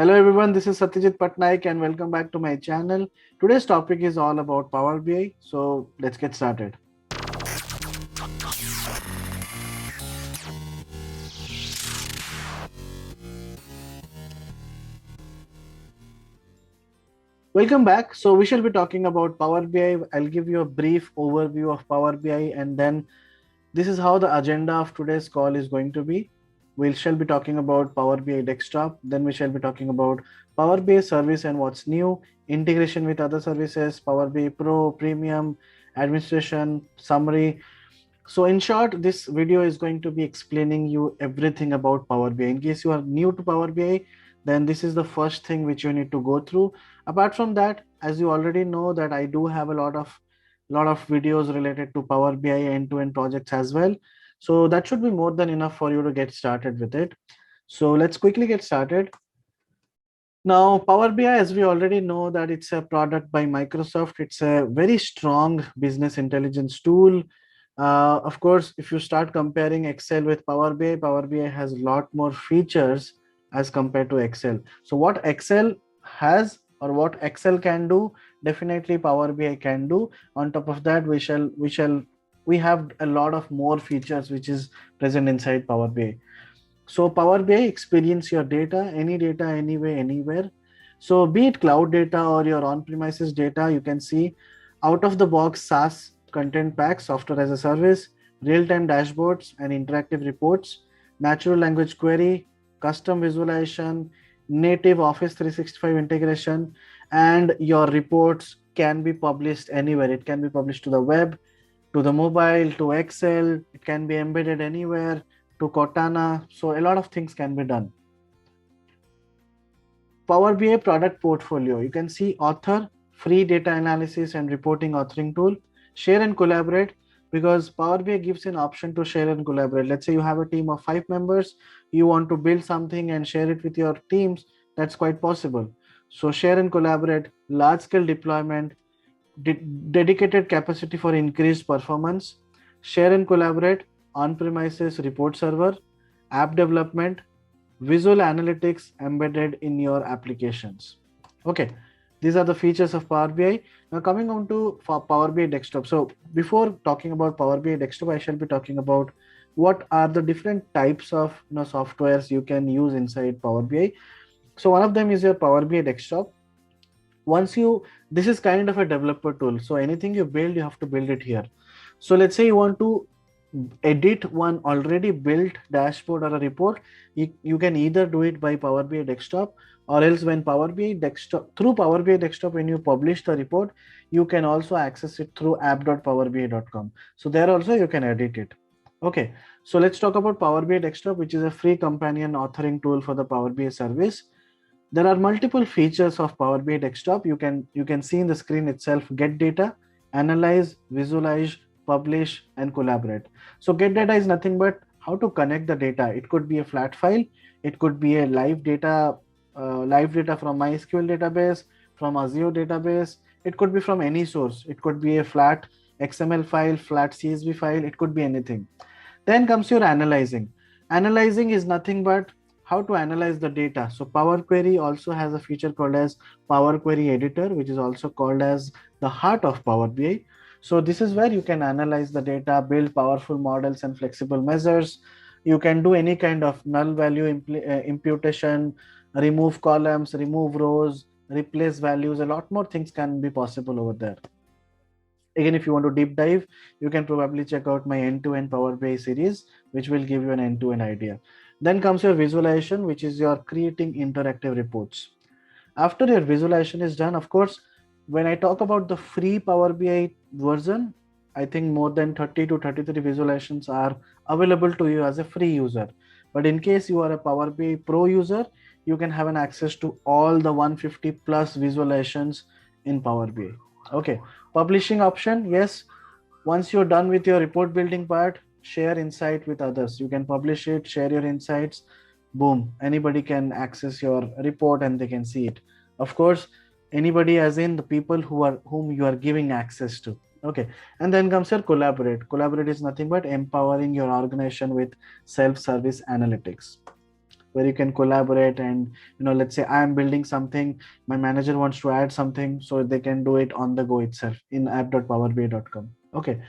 Hello everyone, this is Satyajit Pattnaik and welcome back to my channel. Today's topic is all about Power BI. So let's get started. Welcome back. So we shall be talking about Power BI. I'll give you a brief overview of Power BI and then this is how the agenda of today's call is going to be. We shall be talking about Power BI desktop. Then we shall be talking about Power BI service and what's new, integration with other services, Power BI Pro, Premium, administration, summary. So in short, this video is going to be explaining you everything about Power BI. In case you are new to Power BI, then this is the first thing which you need to go through. Apart from that, as you already know that I do have a lot of videos related to Power BI end-to-end projects as well. So that should be more than enough for you to get started with it. So let's quickly get started. Now, Power BI, as we already know that it's a product by Microsoft, it's a very strong business intelligence tool. Of course, if you start comparing Excel with Power BI has a lot more features as compared to Excel. So what Excel has or what Excel can do, definitely Power BI can do. On top of that, we have a lot of more features which is present inside Power BI. So Power BI experience your data, anyway, anywhere. So be it cloud data or your on-premises data, you can see out of the box SaaS content packs, software as a service, real-time dashboards and interactive reports, natural language query, custom visualization, native Office 365 integration, and your reports can be published anywhere. It can be published to the web, to the mobile, to Excel, it can be embedded anywhere, to Cortana. So a lot of things can be done. Power BI product portfolio. You can see author, free data analysis and reporting authoring tool, share and collaborate, because Power BI gives an option to share and collaborate. Let's say you have a team of 5 members, you want to build something and share it with your teams, that's quite possible. So share and collaborate, large scale deployment, dedicated capacity for increased performance, share and collaborate, on-premises report server, app development, visual analytics embedded in your applications. Okay, these are the features of Power BI. Now coming on to Power BI desktop. So before talking about Power BI desktop, I shall be talking about what are the different types of softwares you can use inside Power BI. So one of them is your Power BI desktop. This is kind of a developer tool, so anything you build, you have to build it here. So let's say you want to edit one already built dashboard or a report, you can either do it by Power BI desktop, or else when through Power BI desktop, when you publish the report, you can also access it through app.powerbi.com. so there also you can edit it. Okay, so let's talk about Power BI desktop, which is a free companion authoring tool for the Power BI service. There are multiple features of Power BI desktop. You can see in the screen itself: get data, analyze, visualize, publish and collaborate. So get data is nothing but how to connect the data. It could be a flat file, it could be a live data from MySQL database, from Azure database, it could be from any source, it could be a flat XML file, flat CSV file, it could be anything. Then comes your analyzing. Analyzing is nothing but how to analyze the data. So Power Query also has a feature called as Power Query Editor, which is also called as the heart of Power BI. So this is where you can analyze the data, build powerful models and flexible measures. You can do any kind of null value imputation, remove columns, remove rows, replace values. A lot more things can be possible over there. Again, if you want to deep dive, you can probably check out my end-to-end Power BI series, which will give you an end-to-end idea. Then comes your visualization, which is your creating interactive reports. After your visualization is done, of course, when I talk about the free Power BI version, I think more than 30 to 33 visualizations are available to you as a free user. But in case you are a Power BI Pro user, you can have an access to all the 150 plus visualizations in Power BI. Okay, publishing option, yes. Once you're done with your report building part, share insight with others. You can publish it, share your insights, boom, anybody can access your report and they can see it. Of course, anybody as in the people whom you are giving access to. Okay, and then comes your collaborate. Collaborate is nothing but empowering your organization with self-service analytics. where you can collaborate and, let's say I am building something, my manager wants to add something, so they can do it on the go itself in app.powerbi.com. Okay.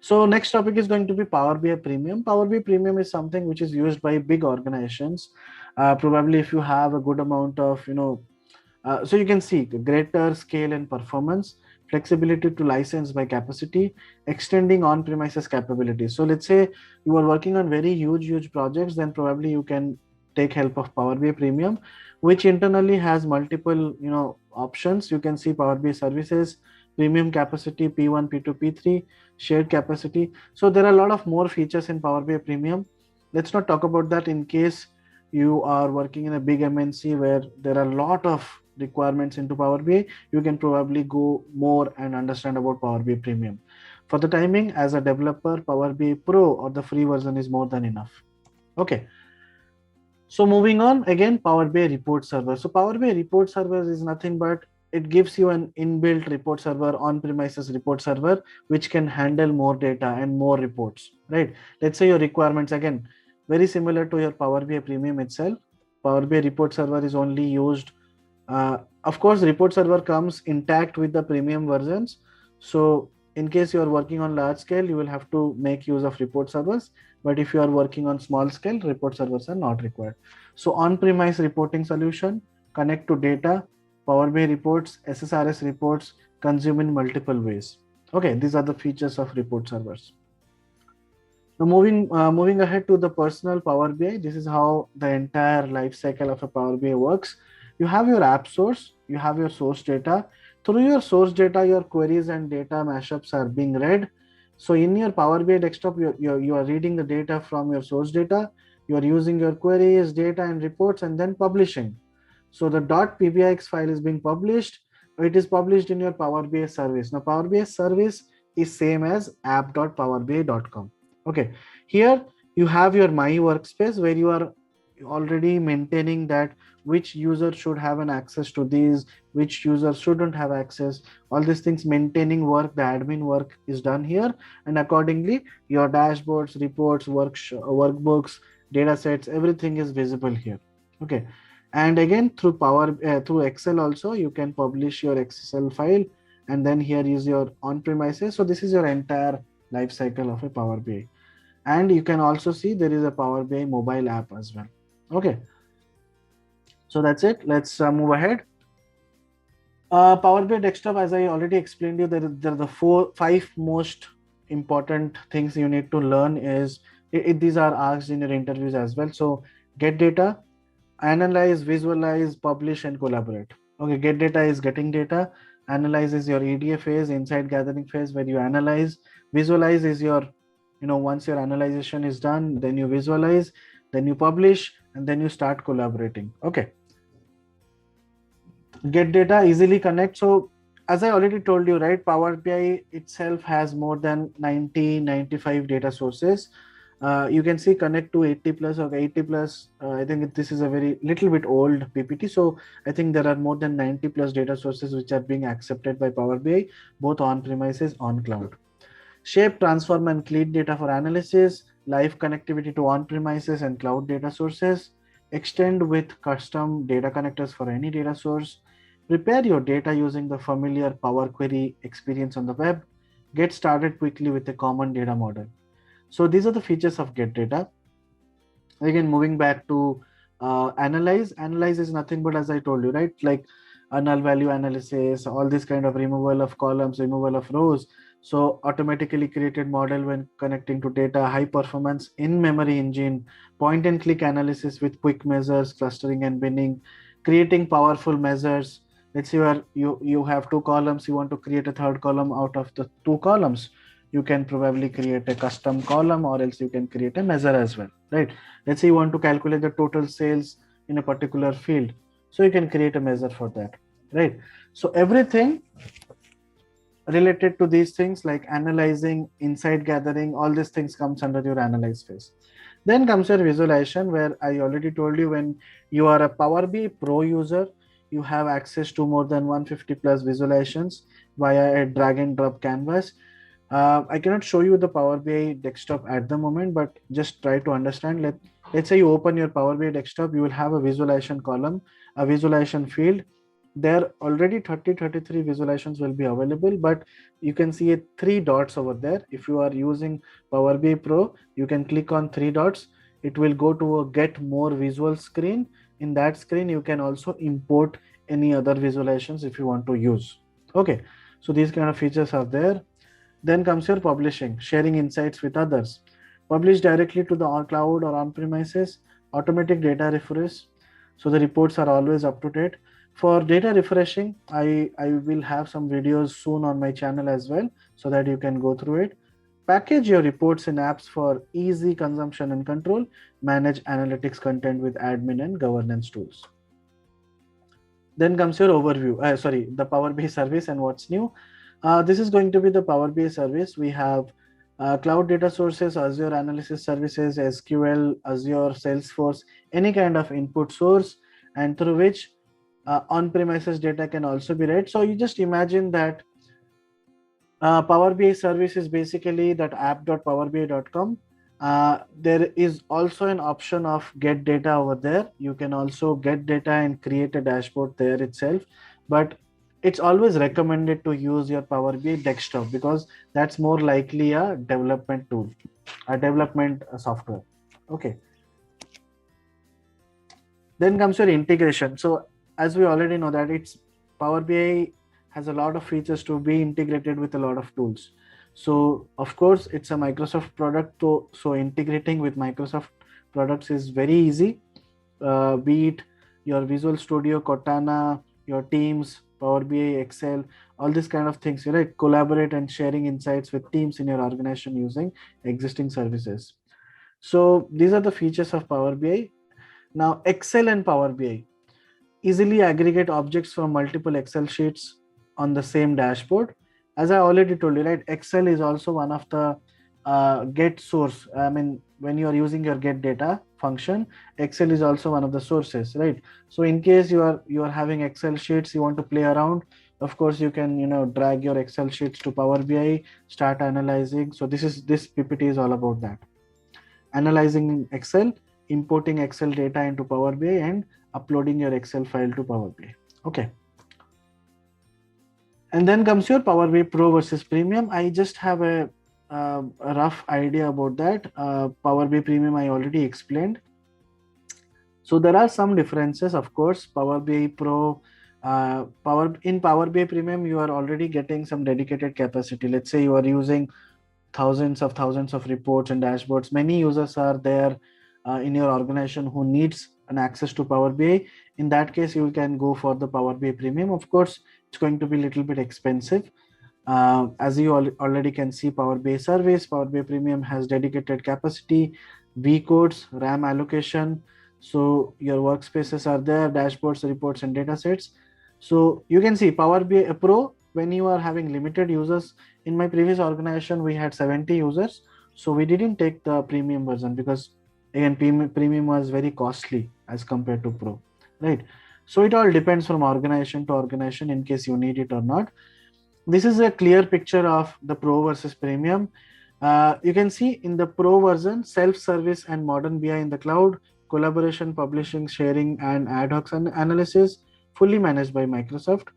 So next topic is going to be Power BI Premium. Power BI Premium is something which is used by big organizations. Probably if you have a good amount of, so you can see greater scale and performance, flexibility to license by capacity, extending on-premises capabilities. So let's say you are working on very huge projects, then probably you can take help of Power BI Premium, which internally has multiple, options. You can see Power BI services, premium capacity, P1, P2, P3, shared capacity. So there are a lot of more features in Power BI Premium. Let's not talk about that in case you are working in a big MNC where there are a lot of requirements into Power BI. You can probably go more and understand about Power BI Premium. For the timing, as a developer, Power BI Pro or the free version is more than enough. Okay. So moving on, again, Power BI report server. So Power BI report server is nothing but it gives you an inbuilt report server, on-premises report server, which can handle more data and more reports, right? Let's say your requirements, again, very similar to your Power BI Premium itself. Power BI report server is only used. Of course, report server comes intact with the premium versions. So in case you are working on large scale, you will have to make use of report servers. But if you are working on small scale, report servers are not required. So on-premise reporting solution, connect to data, Power BI reports, SSRS reports, consume in multiple ways. Okay, these are the features of report servers. Now moving ahead to the personal Power BI, this is how the entire life cycle of a Power BI works. You have your app source, you have your source data. Through your source data, your queries and data mashups are being read. So in your Power BI desktop, you are reading the data from your source data, you are using your queries, data and reports, and then publishing. So the .pbix file is being published. It is published in your Power BI service. Now Power BI service is same as app.powerbi.com. Okay, here you have your my workspace where you are already maintaining that which user should have an access to these, which user shouldn't have access. All these things, maintaining work, the admin work is done here, and accordingly your dashboards, reports, workbooks, data sets, everything is visible here. Okay, and again through Excel also you can publish your Excel file, and then here is your on-premises. So this is your entire life cycle of a Power BI. And you can also see there is a Power BI mobile app as well. Okay, so that's it. Let's move ahead. Power BI desktop, as I already explained you, there are the five most important things you need to learn. These are asked in your interviews as well. So get data, analyze, visualize, publish, and collaborate. Okay, get data is getting data. Analyze is your EDA phase, insight gathering phase, where you analyze. Visualize is your, once your analyzation is done, then you visualize, then you publish, and then you start collaborating. Okay. Get data, easily connect. So as I already told you, right, Power BI itself has more than 95 data sources. You can see connect to 80 plus or 80 plus. I think this is a very little bit old PPT. So I think there are more than 90 plus data sources which are being accepted by Power BI, both on premises, on cloud. Shape, transform, and clean data for analysis, live connectivity to on premises and cloud data sources, extend with custom data connectors for any data source, prepare your data using the familiar Power Query experience on the web, get started quickly with a common data model. So these are the features of get data. Again, moving back to analyze is nothing but, as I told you, right, like a null value analysis, all this kind of removal of columns, removal of rows. So automatically created model when connecting to data, high performance in memory engine, point and click analysis with quick measures, clustering and binning, creating powerful measures. Let's say you have two columns, you want to create a third column out of the two columns. You can probably create a custom column, or else you can create a measure as well, right? Let's say you want to calculate the total sales in a particular field. So you can create a measure for that, right? So everything related to these things like analyzing, insight gathering, all these things comes under your analyze phase. Then comes your visualization, where I already told you, when you are a Power BI Pro user, you have access to more than 150 plus visualizations via a drag and drop canvas. I cannot show you the Power BI desktop at the moment, but just try to understand. Let's say you open your Power BI desktop, you will have a visualization column, a visualization field. There already 33 visualizations will be available, but you can see three dots over there. If you are using Power BI Pro, you can click on three dots. It will go to a get more visual screen. In that screen, you can also import any other visualizations if you want to use. Okay, so these kind of features are there. Then comes your publishing, sharing insights with others. Publish directly to the cloud or on premises, automatic data refresh. So the reports are always up to date. For data refreshing, I will have some videos soon on my channel as well, so that you can go through it. Package your reports in apps for easy consumption and control. Manage analytics content with admin and governance tools. Then comes your overview, the Power BI service and what's new. This is going to be the Power BI service. We have cloud data sources, Azure analysis services, SQL, Azure, Salesforce, any kind of input source, and through which on-premises data can also be read. So you just imagine that Power BI service is basically that app.powerbi.com. There is also an option of get data over there. You can also get data and create a dashboard there itself, but it's always recommended to use your Power BI desktop because that's more likely a development tool, a development software. Okay. Then comes your integration. So as we already know that it's Power BI has a lot of features to be integrated with a lot of tools. So of course it's a Microsoft product, so integrating with Microsoft products is very easy. Be it your Visual Studio, Cortana, your Teams, Power BI, Excel, all these kind of things, right? Collaborate and sharing insights with teams in your organization using existing services. So these are the features of Power BI. Now Excel and Power BI easily aggregate objects from multiple Excel sheets on the same dashboard. As I already told you, right, Excel is also one of the get source. I mean, when you are using your get data function, Excel is also one of the sources, right? So in case you are having Excel sheets, you want to play around, of course you can drag your Excel sheets to Power BI, start analyzing. So this PPT is all about that. Analyzing Excel, importing Excel data into Power BI, and uploading your Excel file to Power BI. Okay. And then comes your Power BI Pro versus Premium. I just have a rough idea about that. Power BI Premium I already explained. So there are some differences, of course. Power BI Pro, in Power BI Premium, you are already getting some dedicated capacity. Let's say you are using thousands of reports and dashboards. Many users are there in your organization who needs an access to Power BI. In that case, you can go for the Power BI Premium. Of course, it's going to be a little bit expensive. As you already can see, Power BI service, Power BI Premium has dedicated capacity, vCodes, RAM allocation. So your workspaces are there, dashboards, reports, and data sets. So you can see Power BI Pro, when you are having limited users. In my previous organization, we had 70 users. So we didn't take the premium version because again, premium was very costly as compared to Pro, right? So it all depends from organization to organization in case you need it or not. This is a clear picture of the Pro versus Premium. You can see in the Pro version, self-service and modern BI in the cloud, collaboration, publishing, sharing, and ad hoc analysis, fully managed by Microsoft.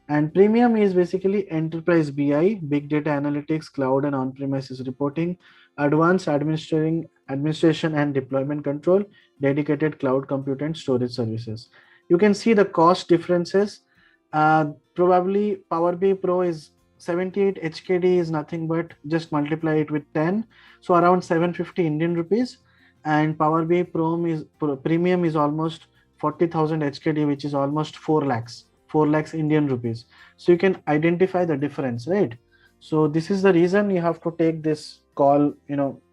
And Premium is basically enterprise BI, big data analytics, cloud and on-premises reporting, advanced administration and deployment control, dedicated cloud compute and storage services. You can see the cost differences. Probably Power BI Pro is 78 HKD is nothing but just multiply it with 10. So around 750 Indian rupees. And Power BI Premium is almost 40,000 HKD, which is almost 4 lakhs Indian rupees. So you can identify the difference, right? So this is the reason you have to take this call.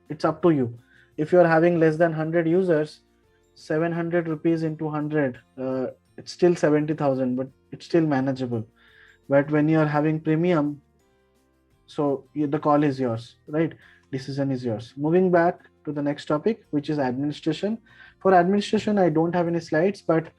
It's up to you. If you are having less than 100 users, 700 rupees into 100, it's still 70,000, but it's still manageable. But when you are having premium, so the call is yours, right? Decision is yours. Moving back to the next topic, which is administration. For administration, I don't have any slides, but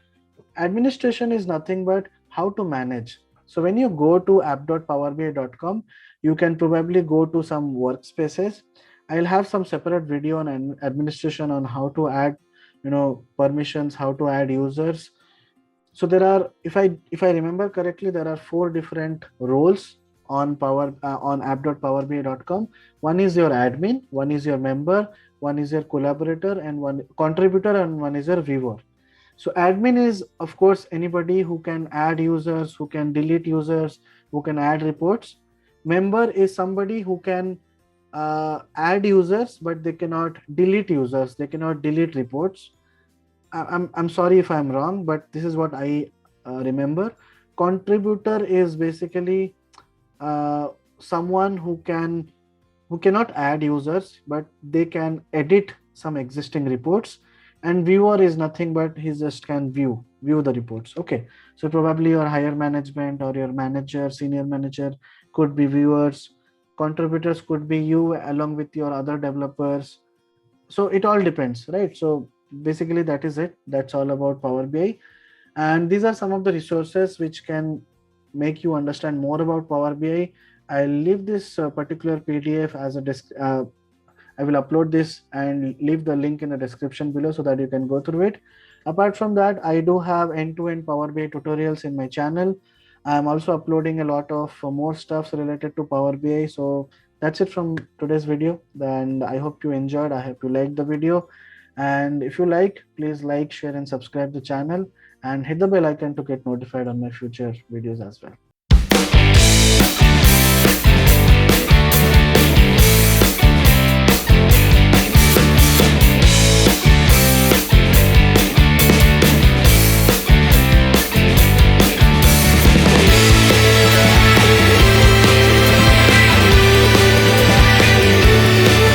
administration is nothing but how to manage. So when you go to app.powerbi.com, you can probably go to some workspaces. I'll have some separate video on administration on how to add permissions, how to add users. So there are, if I remember correctly, there are 4 different roles on on app.powerbi.com. One is your admin, one is your member, one is your collaborator, and one contributor, and one is your viewer. So admin is, of course, anybody who can add users, who can delete users, who can add reports. Member is somebody who can add users, but they cannot delete users, they cannot delete reports. I'm sorry if I'm wrong, but this is what I remember. Contributor is basically someone who cannot add users, but they can edit some existing reports. And viewer is nothing but he just can view the reports. Okay, so probably your higher management or your manager, senior manager could be viewers. Contributors could be you along with your other developers. So it all depends, right? So basically that is it. That's all about Power BI. And these are some of the resources which can make you understand more about Power BI. I'll leave this particular PDF as a I will upload this and leave the link in the description below so that you can go through it. Apart from that, I do have end-to-end Power BI tutorials in my channel. I'm also uploading a lot of more stuffs related to Power BI. So that's it from today's video. And I hope you enjoyed. I hope you liked the video. And if you like, please like, share, and subscribe the channel and hit the bell icon to get notified on my future videos as well.